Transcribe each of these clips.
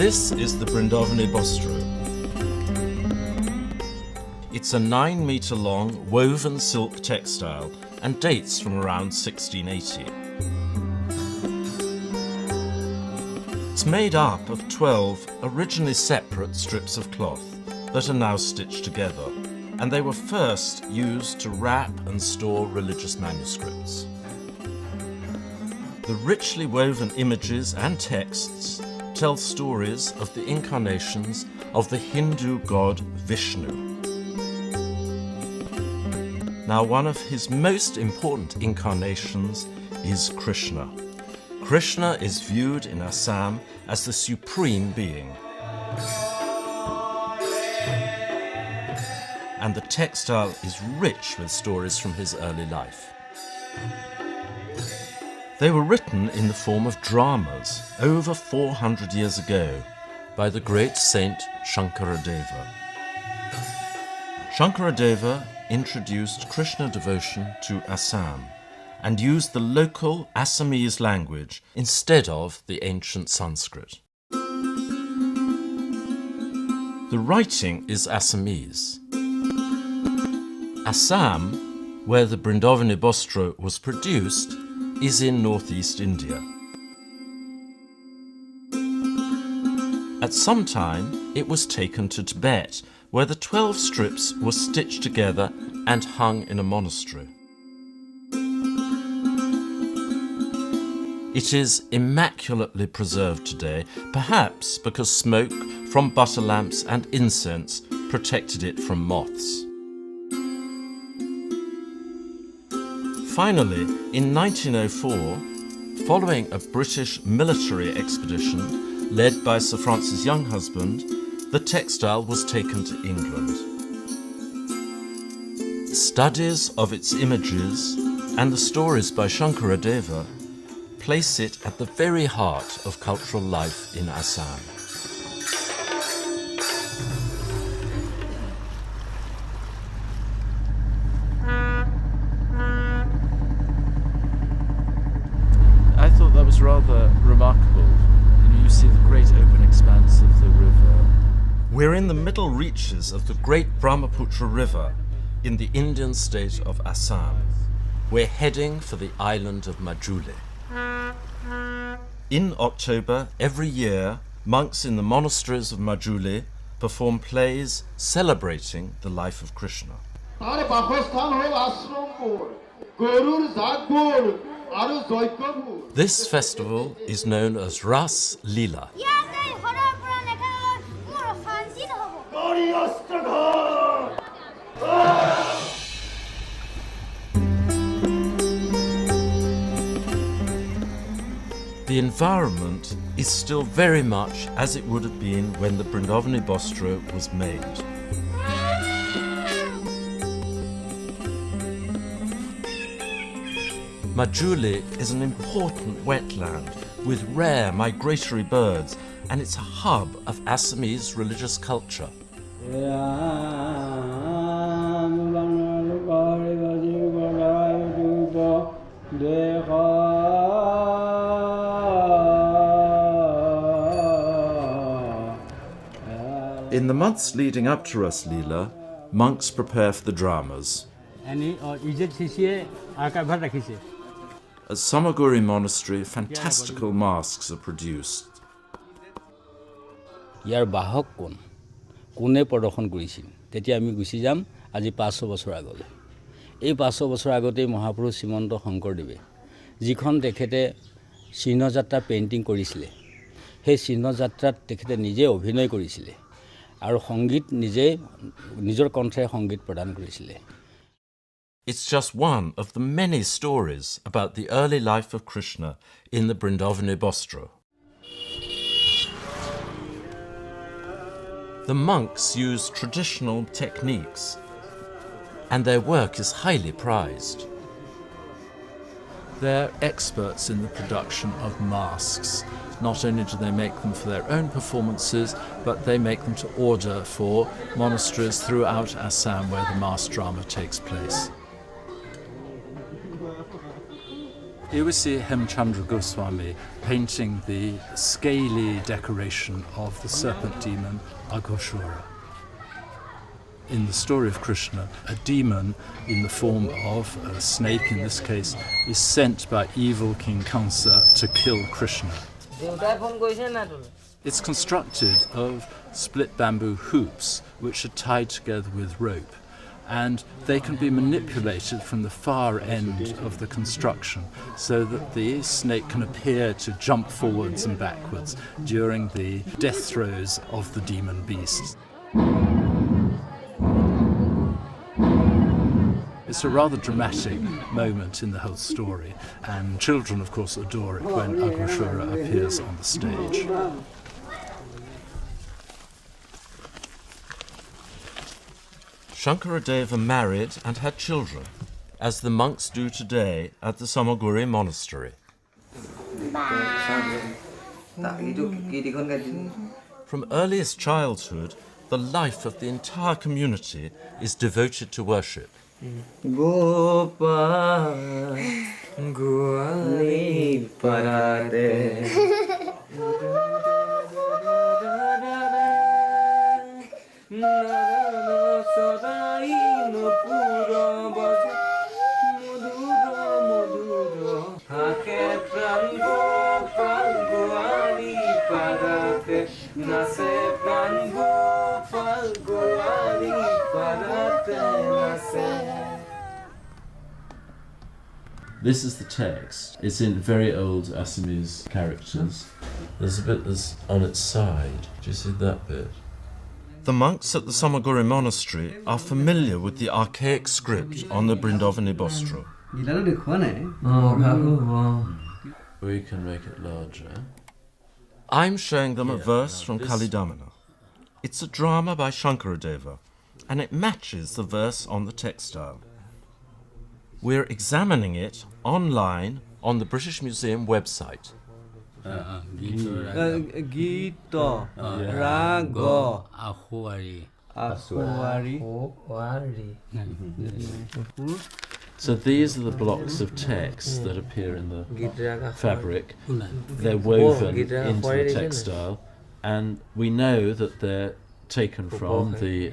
This is the Brindabostro. It's a 9-metre long woven silk textile and dates from around 1680. It's made up of 12 originally separate strips of cloth that are now stitched together, and they were first used to wrap and store religious manuscripts. The richly woven images and texts tell stories of the incarnations of the Hindu god Vishnu. Now, one of his most important incarnations is Krishna. Krishna is viewed in Assam as the supreme being. And the textile is rich with stories from his early life. They were written in the form of dramas over 400 years ago by the great saint Shankaradeva. Shankaradeva introduced Krishna devotion to Assam and used the local Assamese language instead of the ancient Sanskrit. The writing is Assamese. Assam, where the Vrindavani was produced, is in northeast India. At some time, it was taken to Tibet, where the 12 strips were stitched together and hung in a monastery. It is immaculately preserved today, perhaps because smoke from butter lamps and incense protected it from moths. Finally, in 1904, following a British military expedition led by Sir Francis Younghusband, the textile was taken to England. Studies of its images and the stories by Shankaradeva place it at the very heart of cultural life in Assam. I thought that was rather remarkable. You see the great open expanse of the river. We're in the middle reaches of the great Brahmaputra River in the Indian state of Assam. We're heading for the island of Majuli. In October every year, monks in the monasteries of Majuli perform plays celebrating the life of Krishna. This festival is known as Ras Leela. The environment is still very much as it would have been when the Brindabostro was made. Majuli is an important wetland with rare migratory birds, and it's a hub of Assamese religious culture. In the months leading up to Ras Leela, monks prepare for the dramas. At Samaguri Monastery, fantastical masks are produced. ইয়াৰ বাহক কোনে প্ৰদৰ্শন কৰিছিল তেতিয়া আমি গুছি যাম আজি 500 বছৰ আগলৈ এই 500 বছৰ আগতে মহাপুৰুষ শ্ৰীমন্ত শংকৰদেৱে যিখন তেখেতে চিহ্নযাত্ৰা পেইন্টিং কৰিছিল সেই চিহ্নযাত্ৰাত তেখেতে নিজে অভিনয় কৰিছিল আৰু সংগীত নিজে নিজৰ কণ্ঠৰে সংগীত প্ৰদান কৰিছিল It's just one of the many stories about the early life of Krishna in the Brindabostro. The monks use traditional techniques, and their work is highly prized. They're experts in the production of masks. Not only do they make them for their own performances, but they make them to order for monasteries throughout Assam where the mass drama takes place. Here we see Hemchandra Goswami painting the scaly decoration of the serpent demon Aghasura. In the story of Krishna, a demon in the form of a snake in this case is sent by evil King Kamsa to kill Krishna. It's constructed of split bamboo hoops which are tied together with rope, and they can be manipulated from the far end of the construction so that the snake can appear to jump forwards and backwards during the death throes of the demon beast. It's a rather dramatic moment in the whole story, and children, of course, adore it when Aghasura appears on the stage. Shankaradeva married and had children, as the monks do today at the Samaguri Monastery. From earliest childhood, the life of the entire community is devoted to worship. This is the text. It's in very old Assamese characters. There's a bit that's on its side. Do you see that bit? The monks at the Samaguri Monastery are familiar with the archaic script on the Vrindavani Vastra. We can make it larger. I'm showing them a verse from Kalidamana. It's a drama by Shankaradeva, and it matches the verse on the textile. We're examining it online on the British Museum website. Gita, Raga, Ahwari. So these are the blocks of text that appear in the fabric. They're woven into the textile, and we know that they're taken from the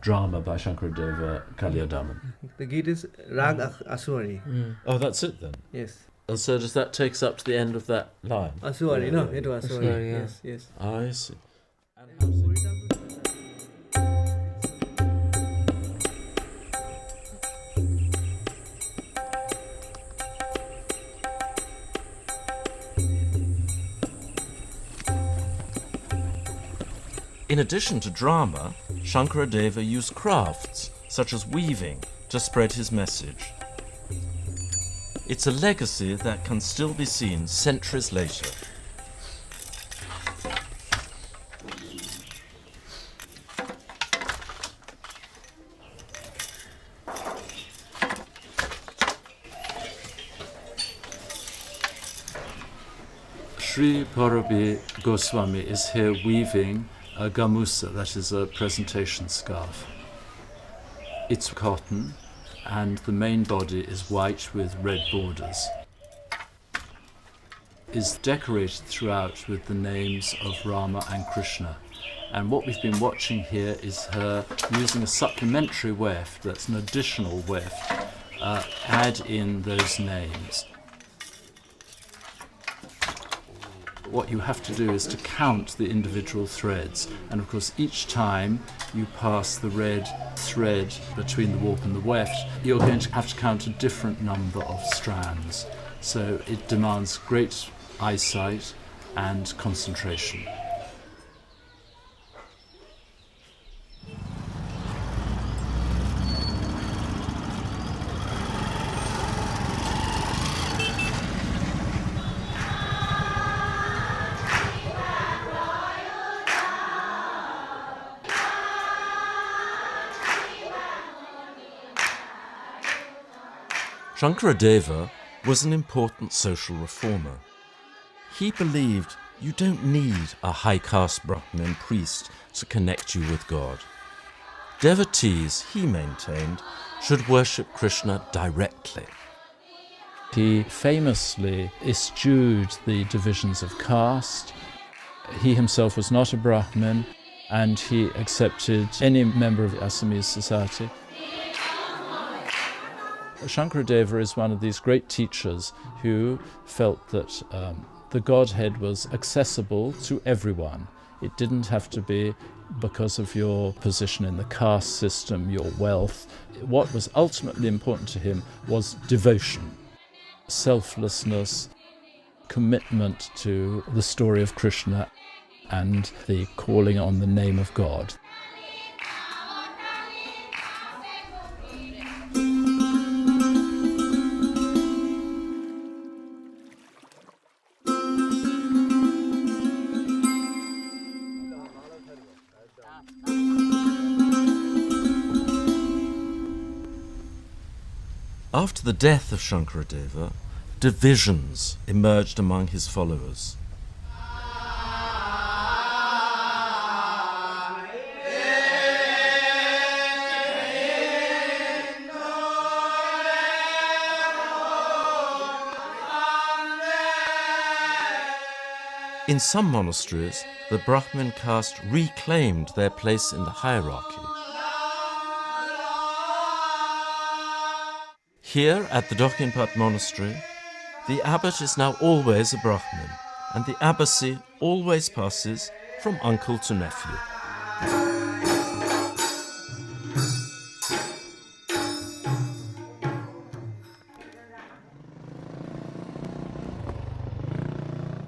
drama by Shankaradeva, Kalyadaman. The Gita is Rag Aswari. Oh, that's it then? Yes. And so does that take us up to the end of that line? Aswari, no, it was Aswari. Yes, yes. I see. In addition to drama, Shankaradeva used crafts, such as weaving, to spread his message. It's a legacy that can still be seen centuries later. Sri Parabi Goswami is here weaving a gamusa, that is a presentation scarf. It's cotton, and the main body is white with red borders. Is decorated throughout with the names of Rama and Krishna. And what we've been watching here is her using a supplementary weft, that's an additional weft, add in those names. What you have to do is to count the individual threads, and of course each time you pass the red thread between the warp and the weft, you're going to have to count a different number of strands. So it demands great eyesight and concentration. Shankaradeva was an important social reformer. He believed you don't need a high-caste Brahmin priest to connect you with God. Devotees, he maintained, should worship Krishna directly. He famously eschewed the divisions of caste. He himself was not a Brahmin, and he accepted any member of Assamese society. Shankaradeva is one of these great teachers who felt that the Godhead was accessible to everyone. It didn't have to be because of your position in the caste system, your wealth. What was ultimately important to him was devotion, selflessness, commitment to the story of Krishna and the calling on the name of God. After the death of Shankaradeva, divisions emerged among his followers. In some monasteries, the Brahmin caste reclaimed their place in the hierarchy. Here at the Dokhinpat Monastery, the abbot is now always a Brahmin, and the abbacy always passes from uncle to nephew.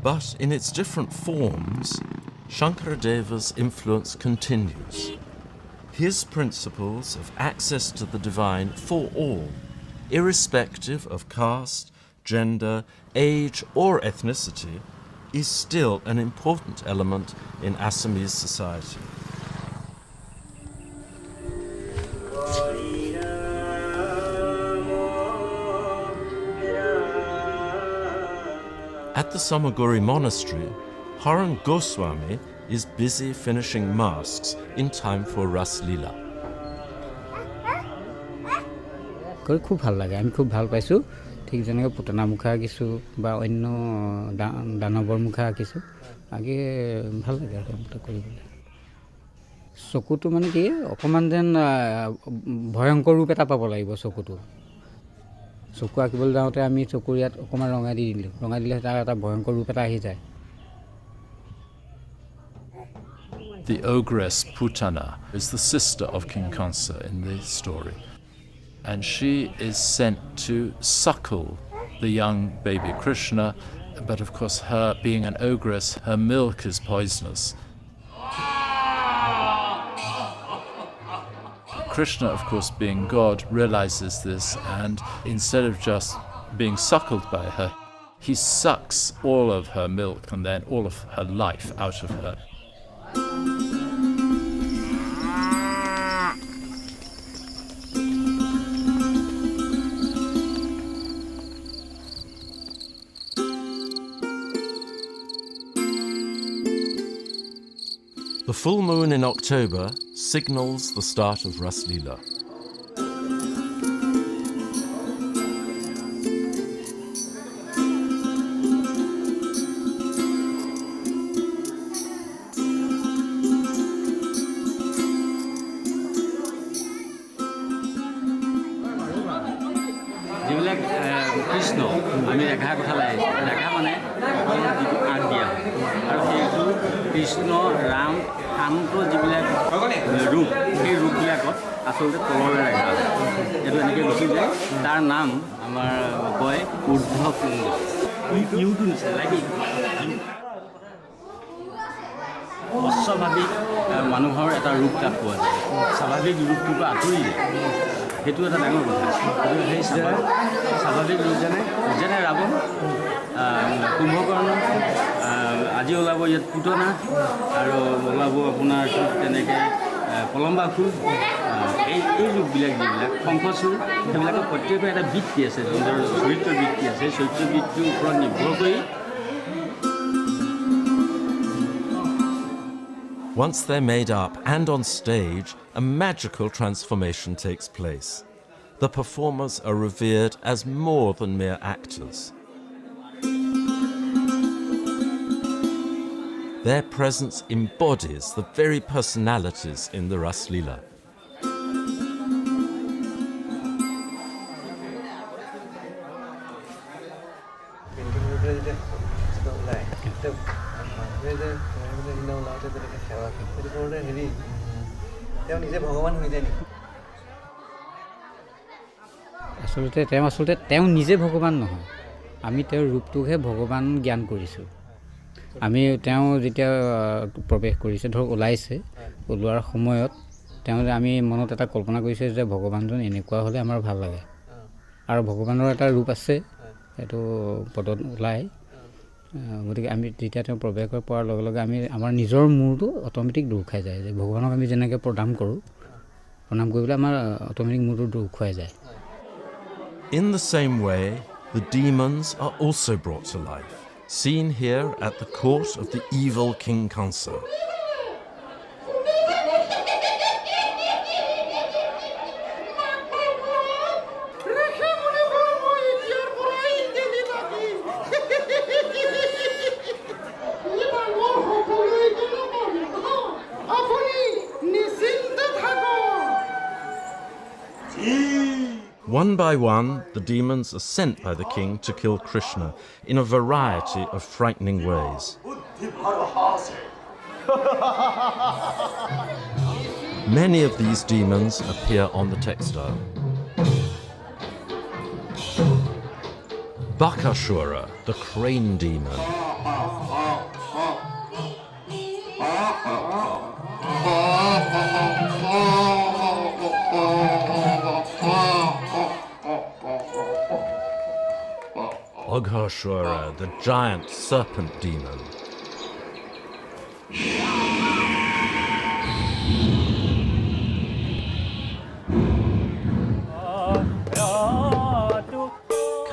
But in its different forms, Shankaradeva's influence continues. His principles of access to the divine for all, irrespective of caste, gender, age or ethnicity, is still an important element in Assamese society. At the Samaguri Monastery, Haran Goswami is busy finishing masks in time for Ras Leela. খুব ভাল লাগে, আমি খুব ভাল পাইছোঁ। ঠিক যেনেকৈ পুতনা মুখা আঁকিছোঁ বা অন্য দানৱৰ মুখা আঁকিছোঁ, আগে ভাল লাগে আৰু কামটো কৰিবলৈ। চকুটো মানে কি অকণমান যেন ভয়ংকৰ ৰূপ এটা পাব লাগিব চকুটো। চকু আঁকিবলৈ যাওঁতে আমি চকুৰ ইয়াত অকণমান ৰঙা দি দিলোঁ, ৰঙা দিলে তাৰ এটা ভয়ংকৰ ৰূপ এটা আহি যায়। The ogress Putana is the sister of King Kansa in the story. And she is sent to suckle the young baby Krishna, but of course her being an ogress, her milk is poisonous. Krishna, of course, being God, realizes this, and instead of just being suckled by her, he sucks all of her milk and then all of her life out of her. The full moon in October signals the start of Ras Leela. যিবিলাক কৃষ্ণ আমি ৰেখা কথা লাগিছে, ৰেখা মানে যিটো আগ দিয়া হয় আৰু সেইটো কৃষ্ণ ৰাম শান্ত যিবিলাক ৰূপ, সেই ৰূপবিলাকত আচলতে তললৈ ৰেখা হয়। এইটো এনেকৈ গুচি যায়, তাৰ নাম আমাৰ কয় ঊৰ্ধ্ব পুংগ। ইউটো নিচিনা লাগি অস্বাভাৱিক মানুহৰ এটা ৰূপ তাত পোৱা যায়, স্বাভাৱিক ৰূপটোৰ পৰা আঁতৰি যায়। সেইটো এটা ডাঙৰ কথা। সেই স্বাভাৱিক ৰূপ যেনে ৰাৱণ, কুম্ভকৰ্ণ, আজি ওলাব ইয়াত পুতনা আৰু ওলাব আপোনাৰ তেনেকৈ পলম্বাসুৰ, এই ৰূপবিলাক যিবিলাক শংখচূড়, সেইবিলাকৰ প্ৰত্যেকৰ এটা বৃত্তি আছে, চৰিত্ৰ বৃত্তি আছে। চৰিত্ৰ বৃত্তিৰ ওপৰত নিৰ্ভৰ কৰি Once they're made up and on stage, a magical transformation takes place. the performers are revered as more than mere actors. Their presence embodies the very personalities in the Ras Leela. আচলতে তেওঁ নিজে ভগৱান নহয়, আমি তেওঁৰ ৰূপটোকহে ভগৱান জ্ঞান কৰিছোঁ। আমি তেওঁ যেতিয়া প্ৰৱেশ কৰিছে, ধৰক ওলাইছে, ওলোৱাৰ সময়ত আমি মনত এটা কল্পনা কৰিছোঁ যে ভগৱানজন এনেকুৱা হ'লে আমাৰ ভাল লাগে। আৰু ভগৱানৰ এটা ৰূপ আছে, এইটো পদত ওলায়। গতিকে আমি যেতিয়া তেওঁ প্ৰৱেশ পোৱাৰ লগে লগে আমাৰ নিজৰ মূৰটো অট'মেটিক দূৰ খাই যায়, যে ভগৱানক আমি যেনেকৈ প্ৰণাম কৰোঁ, প্ৰণাম কৰিবলৈ আমাৰ অট'মেটিক মূৰটো দূৰ খুৱাই যায়। In the same way, the demons are also brought to life, seen here at the court of the evil King Kansa. One by one, the demons are sent by the king to kill Krishna in a variety of frightening ways. Many of these demons appear on the textile. Bakashura, the crane demon. Aghashura, the giant serpent demon.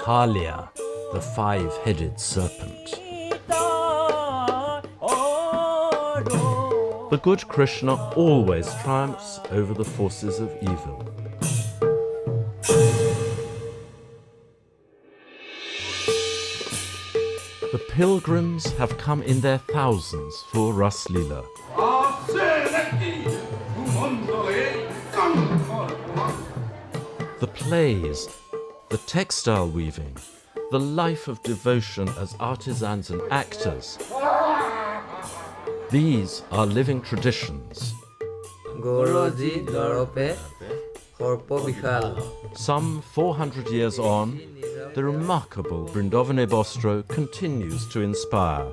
Kalia, the five-headed serpent. The good Krishna always triumphs over the forces of evil. The pilgrims have come in their thousands for Ras Leela. The plays, the textile weaving, the life of devotion as artisans and actors. These are living traditions. Some 400 years on, the remarkable Brindavani Vastra continues to inspire.